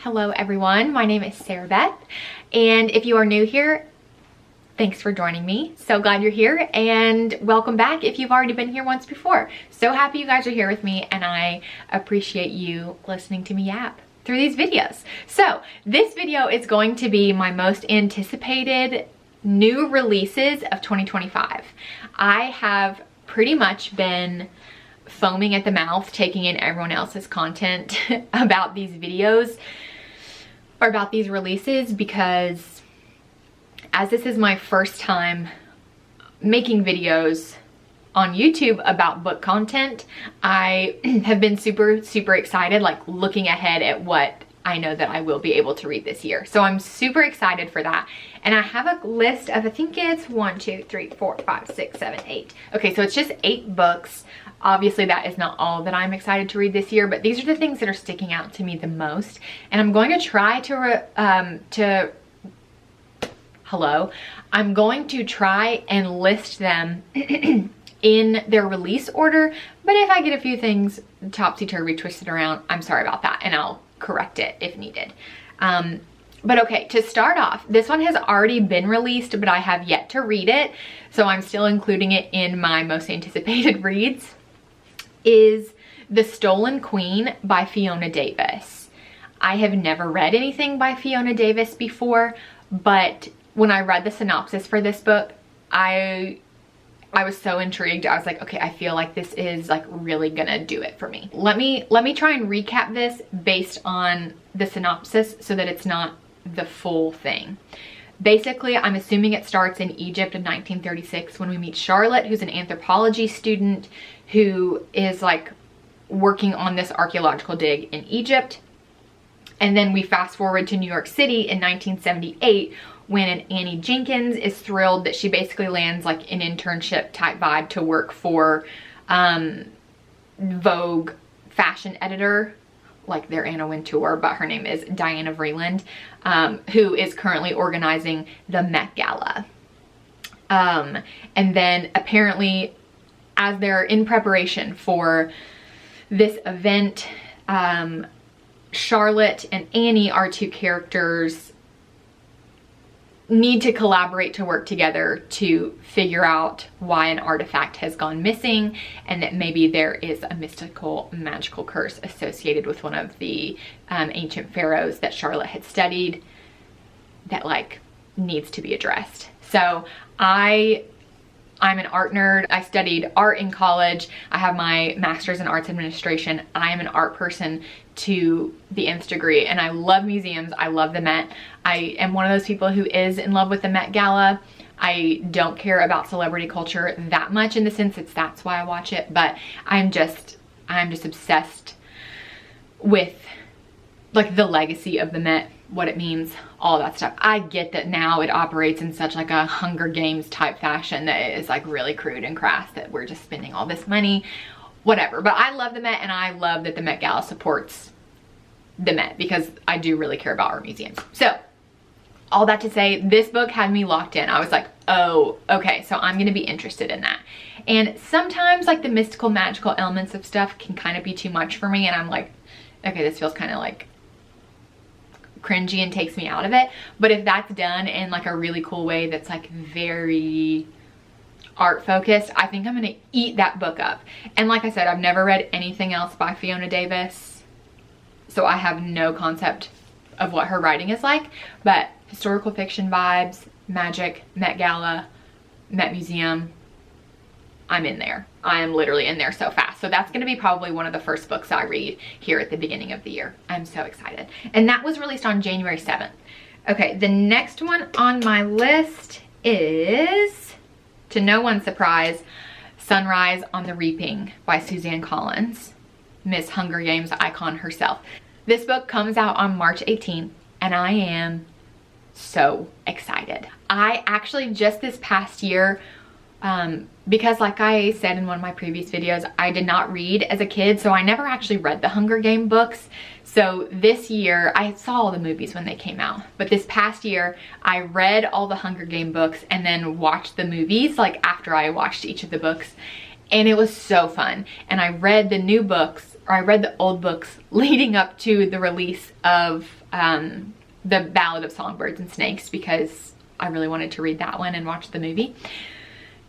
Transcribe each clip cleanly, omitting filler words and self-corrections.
Hello everyone, my name is Sarah Beth, and if you are new here, thanks for joining me. So glad you're here, and welcome back if you've already been here once before. So happy you guys are here with me, and I appreciate you listening to me yap through these videos. So this video is going to be my most anticipated new releases of 2025. I have pretty much been foaming at the mouth taking in everyone else's content about these videos or about these releases, because as this is my first time making videos on YouTube about book content, I have been super excited, like looking ahead at what I know that I will be able to read this year. So I'm super excited for that. And I have a list of, I think it's 1, 2, 3, 4, 5, 6, 7, 8. Okay, so it's just 8 books. Obviously that is not all that I'm excited to read this year, but these are the things that are sticking out to me the most. And I'm going to try I'm going to try and list them in their release order, but if I get a few things topsy-turvy twisted around, I'm sorry about that, and I'll correct it if needed. But okay, to start off, this one has already been released, but I have yet to read it, so I'm still including it in my most anticipated reads, is The Stolen Queen by Fiona Davis. I have never read anything by Fiona Davis before, but when I read the synopsis for this book, I was so intrigued. I was like, okay, I feel like this is like really gonna do it for me. Let me try and recap this based on the synopsis so that it's not the full thing. Basically, I'm assuming it starts in Egypt in 1936 when we meet Charlotte, who's an anthropology student who is like working on this archaeological dig in Egypt. And then we fast forward to New York City in 1978 when Annie Jenkins is thrilled that she basically lands like an internship type vibe to work for Vogue fashion editor, like their Anna Wintour, but her name is Diana Vreeland, who is currently organizing the Met Gala. And then apparently as they're in preparation for this event, Charlotte and Annie, our two characters, need to collaborate to work together to figure out why an artifact has gone missing, and that maybe there is a mystical magical curse associated with one of the ancient pharaohs that Charlotte had studied that like needs to be addressed. So I'm an art nerd. I studied art in college. I have my master's in arts administration. I am an art person to the nth degree, and I love museums. I love the Met. I am one of those people who is in love with the Met Gala. I don't care about celebrity culture that much in the sense that's why I watch it, but I'm just obsessed with like the legacy of the Met, what it means, all that stuff. I get that now it operates in such like a Hunger Games type fashion that it is like really crude and crass that we're just spending all this money, whatever. But I love the Met, and I love that the Met Gala supports the Met because I do really care about art museums. So all that to say, this book had me locked in. I was like, oh, okay, so I'm gonna be interested in that. And sometimes like the mystical, magical elements of stuff can kind of be too much for me, and I'm like, okay, this feels kind of like cringy and takes me out of it. But if that's done in like a really cool way that's like very art focused, I think I'm gonna eat that book up. And like I said, I've never read anything else by Fiona Davis, so I have no concept of what her writing is like, but historical fiction vibes, magic, Met Gala, Met Museum, I'm in there. I am literally in there so fast. So that's gonna be probably one of the first books I read here at the beginning of the year. I'm so excited. And that was released on January 7th. Okay, the next one on my list is, to no one's surprise, Sunrise on the Reaping by Suzanne Collins, Miss Hunger Games icon herself. This book comes out on March 18th, and I am so excited. I actually just this past year, because like I said in one of my previous videos, I did not read as a kid, so I never actually read the Hunger Game books. So this year, I saw all the movies when they came out, but this past year, I read all the Hunger Game books and then watched the movies, like after I watched each of the books, and it was so fun. And I read the new books, or I read the old books leading up to the release of The Ballad of Songbirds and Snakes, because I really wanted to read that one and watch the movie.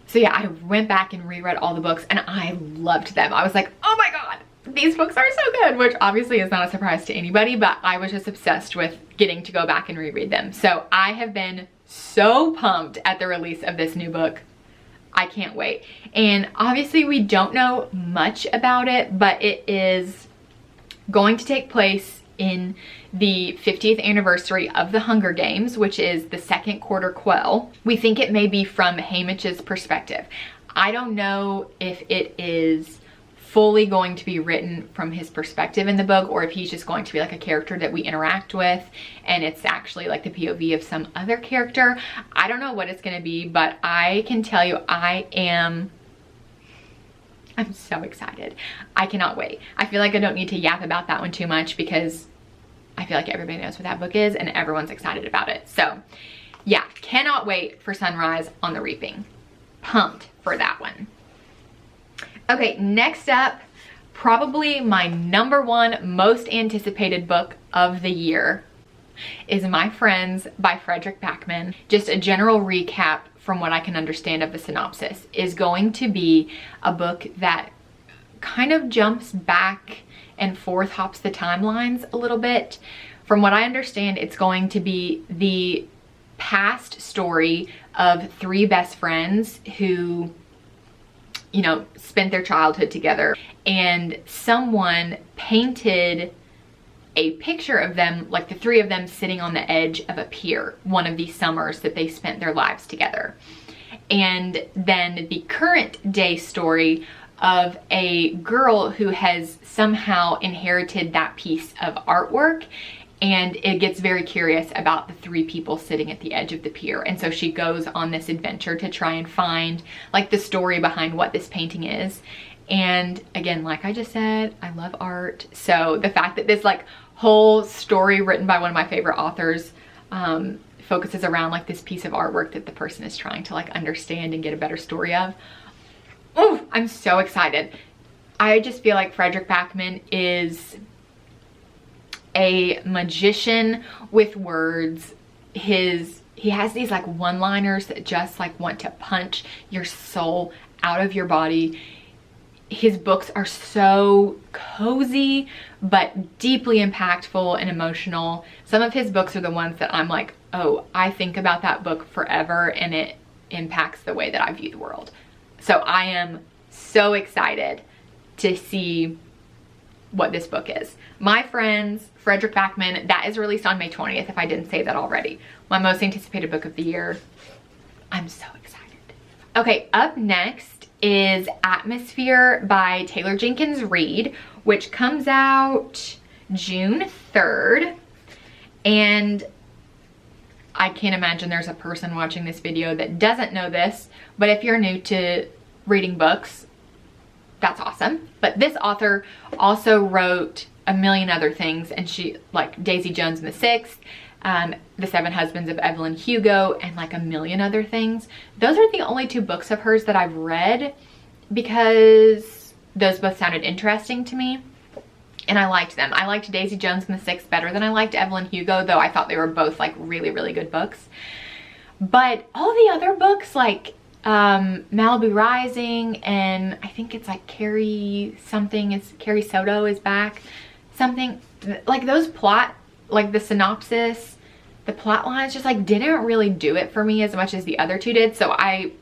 So yeah, I went back and reread all the books and I loved them. I was like, oh my God, these books are so good, which obviously is not a surprise to anybody, but I was just obsessed with getting to go back and reread them. So I have been so pumped at the release of this new book. I can't wait. And obviously we don't know much about it, but it is going to take place in the 50th anniversary of the Hunger Games, which is the second quarter quell. We think it may be from Haymitch's perspective. I don't know if it is fully going to be written from his perspective in the book, or if he's just going to be like a character that we interact with and it's actually like the POV of some other character. I don't know what it's going to be, but I can tell you I'm so excited. I cannot wait. I feel like I don't need to yap about that one too much because I feel like everybody knows what that book is and everyone's excited about it. So yeah, cannot wait for Sunrise on the Reaping. Pumped for that one. Okay, next up, probably my #1 most anticipated book of the year is My Friends by Frederick Backman. Just a general recap from what I can understand of the synopsis is going to be a book that kind of jumps back and forth, hops the timelines a little bit. From what I understand, it's going to be the past story of 3 best friends who, you know, spent their childhood together, and someone painted a picture of them, like the 3 of them sitting on the edge of a pier one of these summers that they spent their lives together. And then the current day story of a girl who has somehow inherited that piece of artwork, and it gets very curious about the 3 people sitting at the edge of the pier. And so she goes on this adventure to try and find like the story behind what this painting is. And again, like I just said, I love art. So the fact that this like whole story written by one of my favorite authors focuses around like this piece of artwork that the person is trying to like understand and get a better story of. Oh, I'm so excited. I just feel like Frederick Backman is a magician with words. He has these like one-liners that just like want to punch your soul out of your body. His books are so cozy, but deeply impactful and emotional. Some of his books are the ones that I'm like, oh, I think about that book forever and it impacts the way that I view the world. So I am so excited to see what this book is. My Friends, Frederick Backman, that is released on May 20th, if I didn't say that already. My most anticipated book of the year. I'm so excited. Okay, up next is Atmosphere by Taylor Jenkins Reid, which comes out June 3rd. And I can't imagine there's a person watching this video that doesn't know this, but if you're new to reading books, that's awesome. But this author also wrote a million other things, and she, like Daisy Jones and the Sixth, The 7 Husbands of Evelyn Hugo, and like a million other things. Those are the only 2 books of hers that I've read because those both sounded interesting to me and I liked them. I liked Daisy Jones and the Sixth better than I liked Evelyn Hugo, though I thought they were both like really, really good books. But all the other books, like Malibu Rising, and I think it's like Carrie Soto is back, something like those plot, like the synopsis, the plot lines just like didn't really do it for me as much as the other 2 did. So I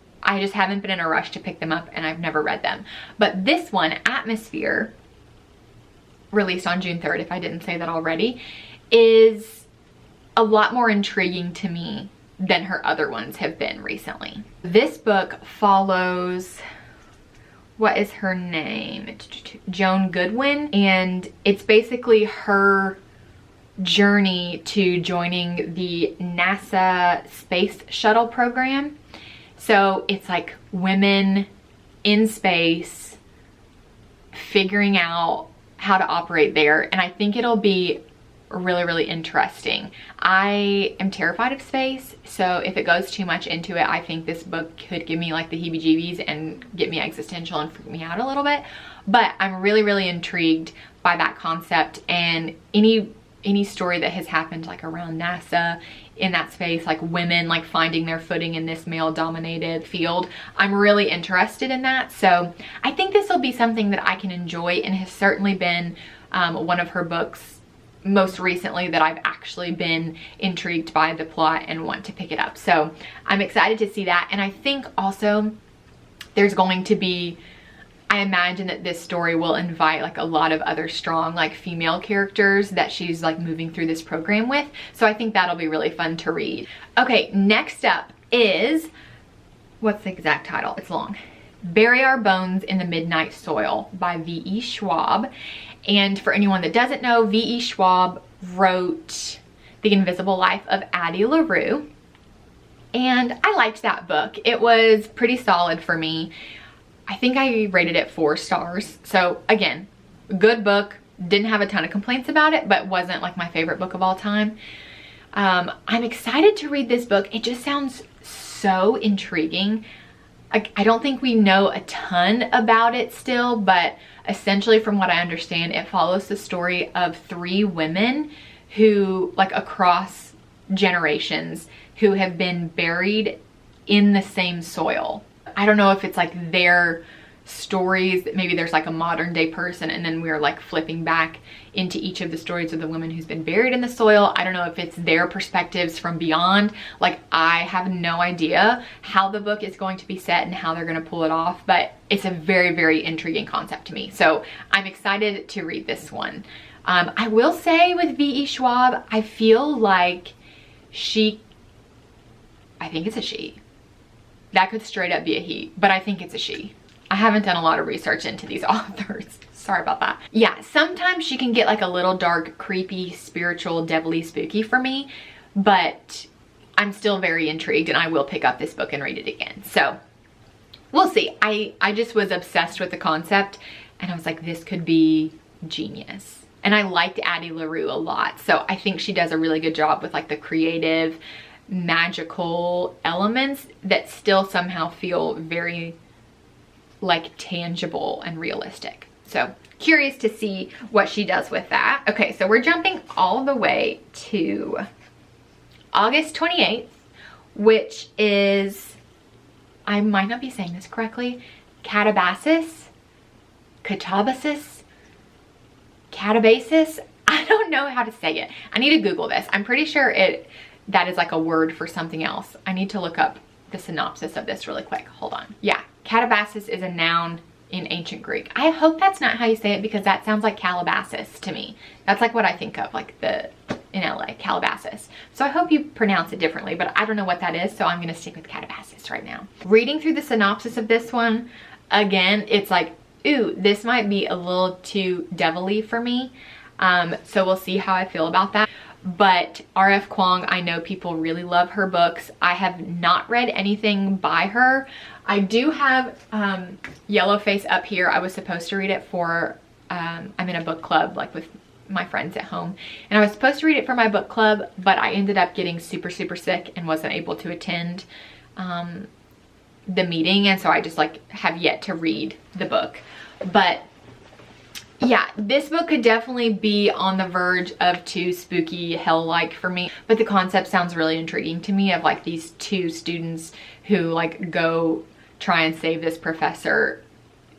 just haven't been in a rush to pick them up, and I've never read them. But this one, Atmosphere, released on June 3rd, if I didn't say that already, is a lot more intriguing to me than her other ones have been recently. This book follows, what is her name? Joan Goodwin, and it's basically her journey to joining the NASA space shuttle program. So it's like women in space figuring out how to operate there, and I think it'll be really, really interesting. I am terrified of space, so if it goes too much into it, I think this book could give me like the heebie-jeebies and get me existential and freak me out a little bit. But I'm really, really intrigued by that concept, and any any story that has happened like around NASA in that space, like women like finding their footing in this male dominated field. I'm really interested in that. So I think this will be something that I can enjoy, and has certainly been one of her books most recently that I've actually been intrigued by the plot and want to pick it up. So I'm excited to see that. And I think also there's going to be, I imagine that this story will invite like a lot of other strong like female characters that she's like moving through this program with. So I think that'll be really fun to read. Okay, next up is, what's the exact title? It's long. Bury Our Bones in the Midnight Soil by V.E. Schwab. And for anyone that doesn't know, V.E. Schwab wrote The Invisible Life of Addie LaRue. And I liked that book. It was pretty solid for me. I think I rated it 4 stars. So again, good book. Didn't have a ton of complaints about it, but wasn't like my favorite book of all time. I'm excited to read this book. It just sounds so intriguing. I don't think we know a ton about it still, but essentially from what I understand, it follows the story of 3 women who, like across generations, who have been buried in the same soil. I don't know if it's like their stories, maybe there's like a modern day person and then we're like flipping back into each of the stories of the woman who's been buried in the soil. I don't know if it's their perspectives from beyond. Like, I have no idea how the book is going to be set and how they're going to pull it off, but it's a very, very intriguing concept to me. So I'm excited to read this one. I will say with V.E. Schwab, I feel like I think it's a she. That could straight up be a he, but I think it's a she. I haven't done a lot of research into these authors. Sorry about that. Yeah, sometimes she can get like a little dark, creepy, spiritual, devilly, spooky for me, but I'm still very intrigued and I will pick up this book and read it again. So we'll see. I just was obsessed with the concept and I was like, this could be genius. And I liked Addie LaRue a lot. So I think she does a really good job with like the creative, magical elements that still somehow feel very like tangible and realistic. So curious to see what she does with that. Okay, so we're jumping all the way to August 28th, which is, I might not be saying this correctly, Katabasis. I don't know how to say it. I need to Google this. I'm pretty sure that is like a word for something else. I need to look up the synopsis of this really quick. Hold on. Yeah, Katabasis is a noun in ancient Greek. I hope that's not how you say it because that sounds like Calabasas to me. That's like what I think of, like in LA, Calabasas. So I hope you pronounce it differently, but I don't know what that is, so I'm gonna stick with Katabasis right now. Reading through the synopsis of this one, again, it's like, ooh, this might be a little too devilly for me. So we'll see how I feel about that. But R.F. Kuang, I know people really love her books. I have not read anything by her. I do have Yellowface up here. I was supposed to read it for, I'm in a book club like with my friends at home. And I was supposed to read it for my book club, but I ended up getting super, super sick and wasn't able to attend the meeting. And so I just like have yet to read the book. But yeah, this book could definitely be on the verge of too spooky hell-like for me, but the concept sounds really intriguing to me of like these 2 students who like go try and save this professor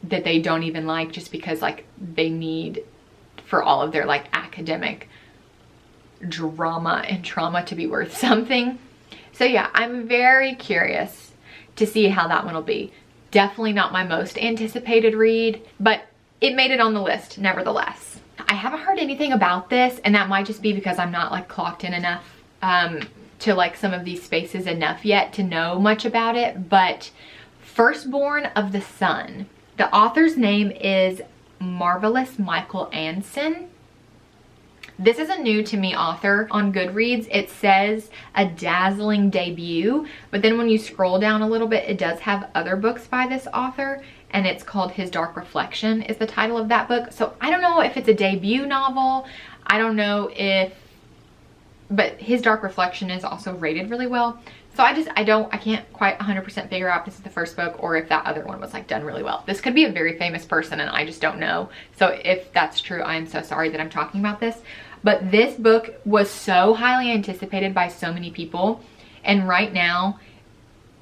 that they don't even like just because like they need for all of their like academic drama and trauma to be worth something. So yeah, I'm very curious to see how that one will be. Definitely not my most anticipated read, but it made it on the list nevertheless. I haven't heard anything about this, and that might just be because I'm not like clocked in enough to like some of these spaces enough yet to know much about it, but Firstborn of the Sun. The author's name is Marvelous Michael Anson. This is a new to me author on Goodreads. It says a dazzling debut, but then when you scroll down a little bit, it does have other books by this author, and it's called His Dark Reflection is the title of that book. So I don't know if it's a debut novel. I don't know if, but His Dark Reflection is also rated really well. So I can't quite 100% figure out if this is the first book or if that other one was like done really well. This could be a very famous person and I just don't know. So if that's true, I am so sorry that I'm talking about this. But this book was so highly anticipated by so many people, and right now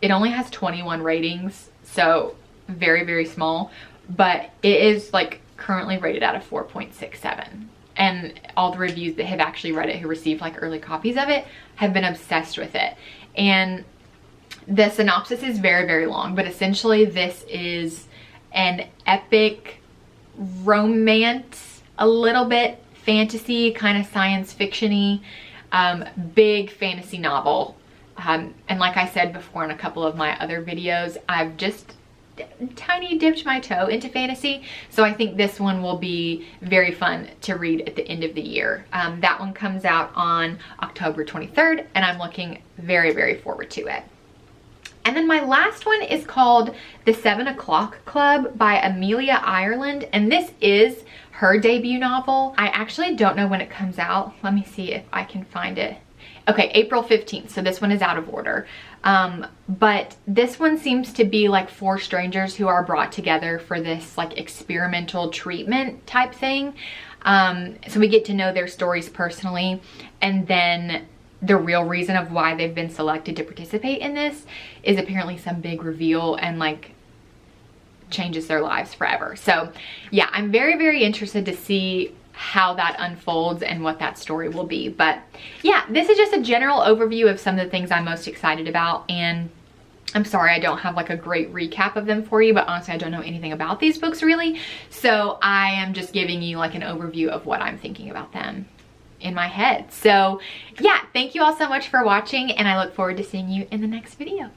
it only has 21 ratings, so very, very small, but it is like currently rated out of 4.67. And all the reviews that have actually read it, who received like early copies of it, have been obsessed with it. And the synopsis is very, very long, but essentially this is an epic romance, a little bit fantasy, kind of science fiction-y, big fantasy novel. And like I said before in a couple of my other videos, I've just tiny dipped my toe into fantasy, so I think this one will be very fun to read at the end of the year. That one comes out on October 23rd, and I'm looking very, very forward to it. And then my last one is called The 7 O'Clock Club by Amelia Ireland, and this is her debut novel. I actually don't know when it comes out. Let me see if I can find it. Okay, April 15th, so this one is out of order. But this one seems to be like 4 strangers who are brought together for this like experimental treatment type thing. So we get to know their stories personally, and then the real reason of why they've been selected to participate in this is apparently some big reveal and like changes their lives forever. So yeah, I'm very, very interested to see how that unfolds and what that story will be. But yeah, this is just a general overview of some of the things I'm most excited about, and I'm sorry I don't have like a great recap of them for you, but honestly I don't know anything about these books really, so I am just giving you like an overview of what I'm thinking about them in my head. So yeah, thank you all so much for watching, and I look forward to seeing you in the next video.